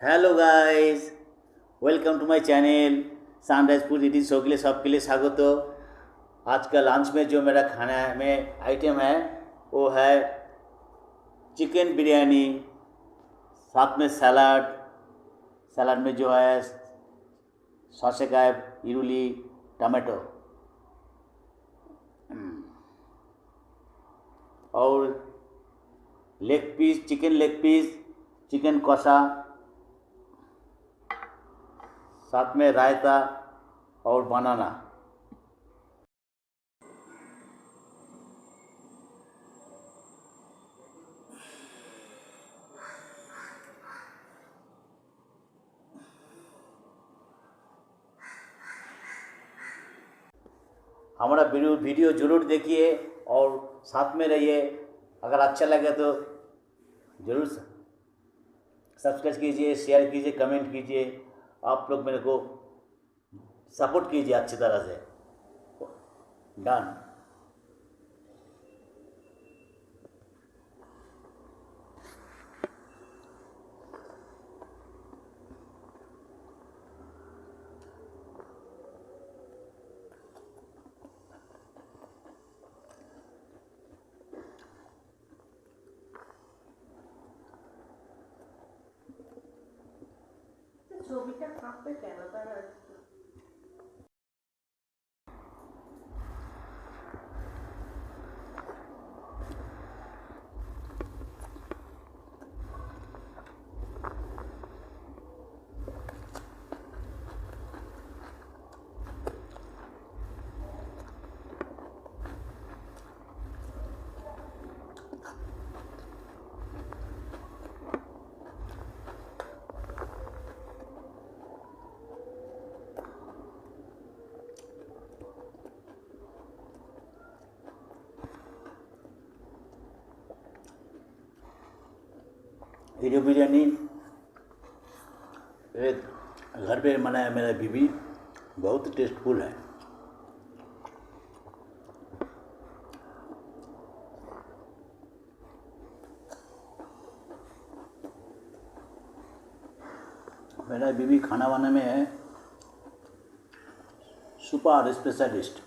Hello guys, welcome to my channel Sunrise Food Eating Show के लिए सबके लिए स्वागत हो। आज का लंच में जो मेरा खाना में आइटम है वो है चिकन बिरयानी, साथ में सलाद। सलाद में जो है सौसेकाय, इरुली, टमाटो और leg piece, chicken leg piece, chicken कषा, साथ में रायता और बनाना। हमारा वीडियो ज़रूर देखिए और साथ में रहिए। अगर अच्छा लगे तो ज़रूर सब्सक्राइब कीजिए, शेयर कीजिए, कमेंट कीजिए। आप लोग मेरे को सपोर्ट कीजिए अच्छी तरह से। डन। ছবিটা কাঁপবে কেন তারা? ये जो बिरयानी एक घर पे बनाया मेरा बीबी, बहुत टेस्टफुल है। मेरा बीबी खाना बनाने में है सुपर स्पेशलिस्ट।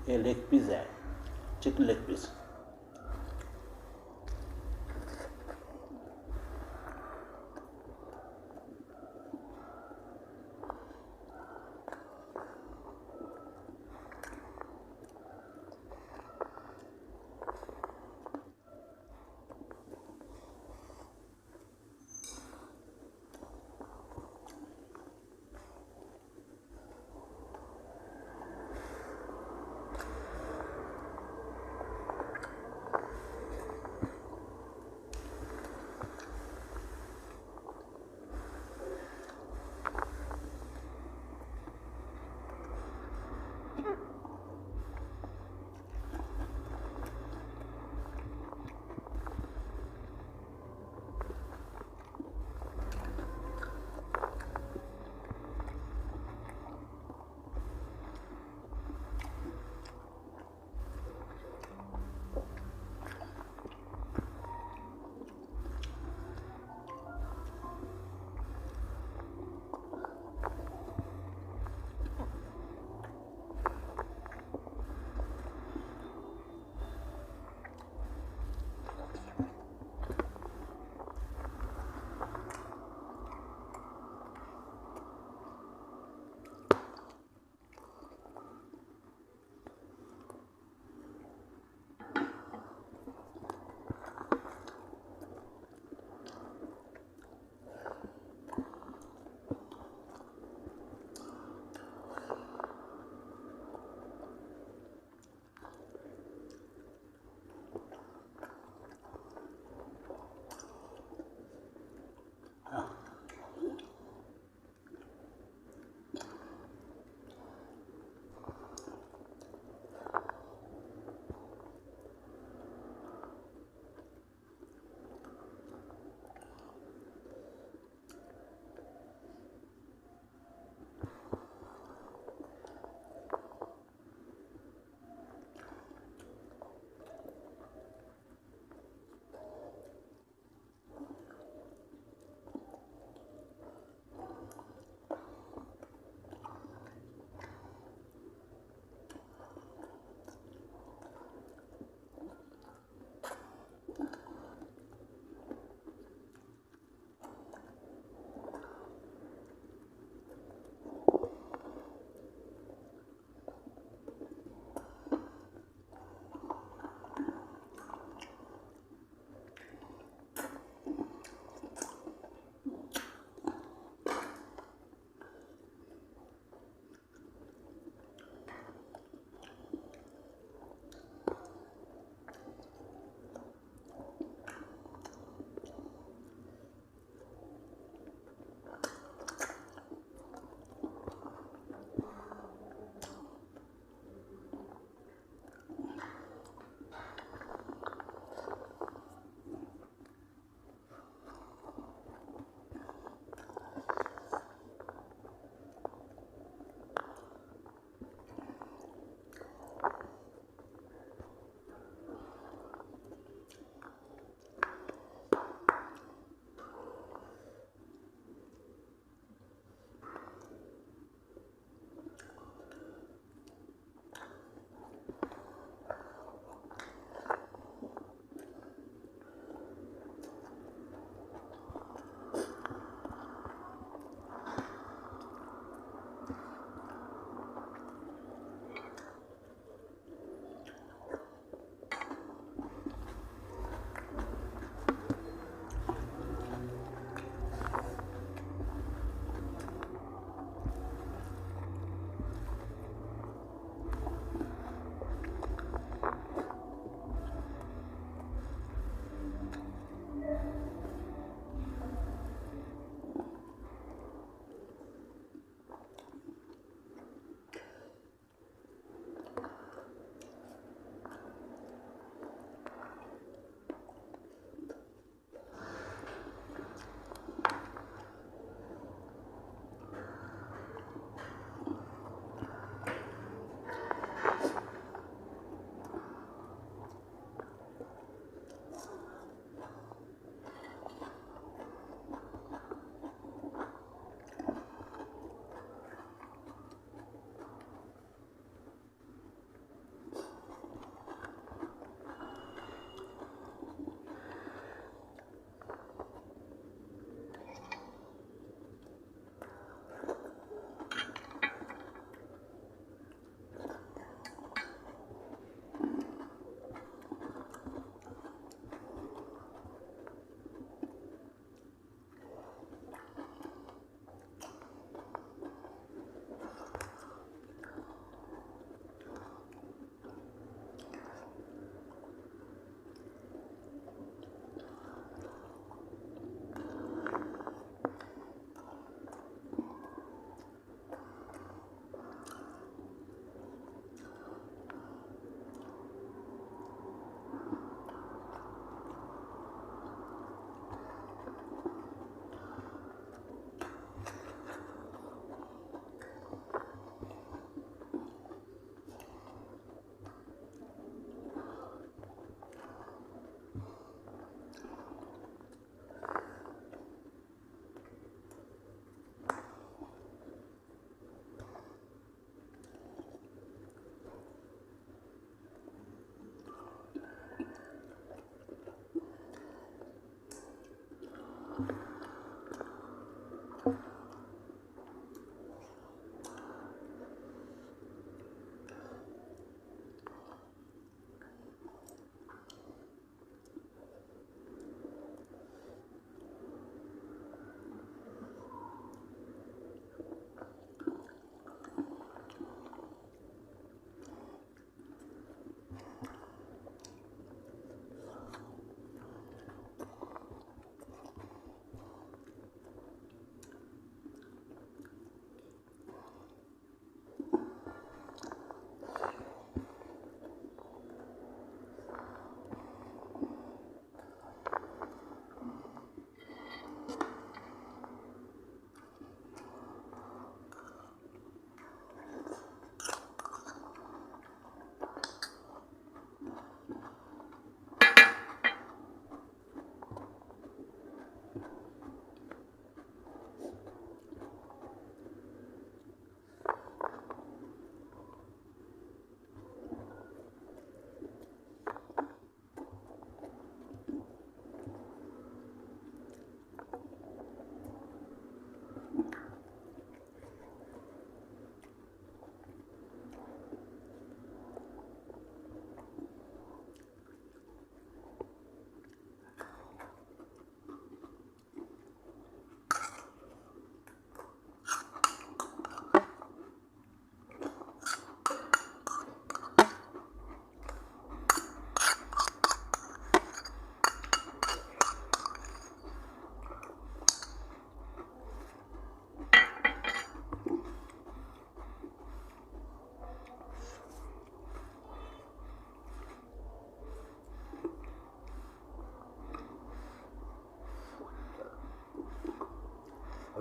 ये लेग पीस है, चिकन लेग पीस।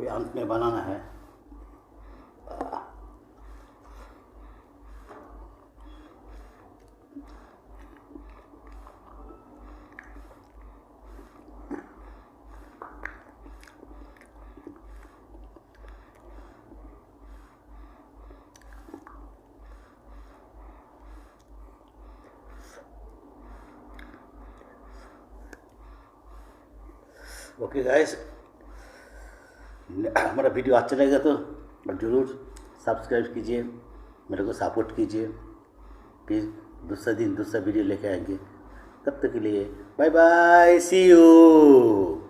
अभी अंत में बनाना है। ओके गाइस, हमारा वीडियो अच्छा लगेगा तो ज़रूर सब्सक्राइब कीजिए, मेरे को सपोर्ट कीजिए। फिर दूसरा दिन दूसरा वीडियो लेके आएंगे। तब तक के लिए बाय बाय, सी यू।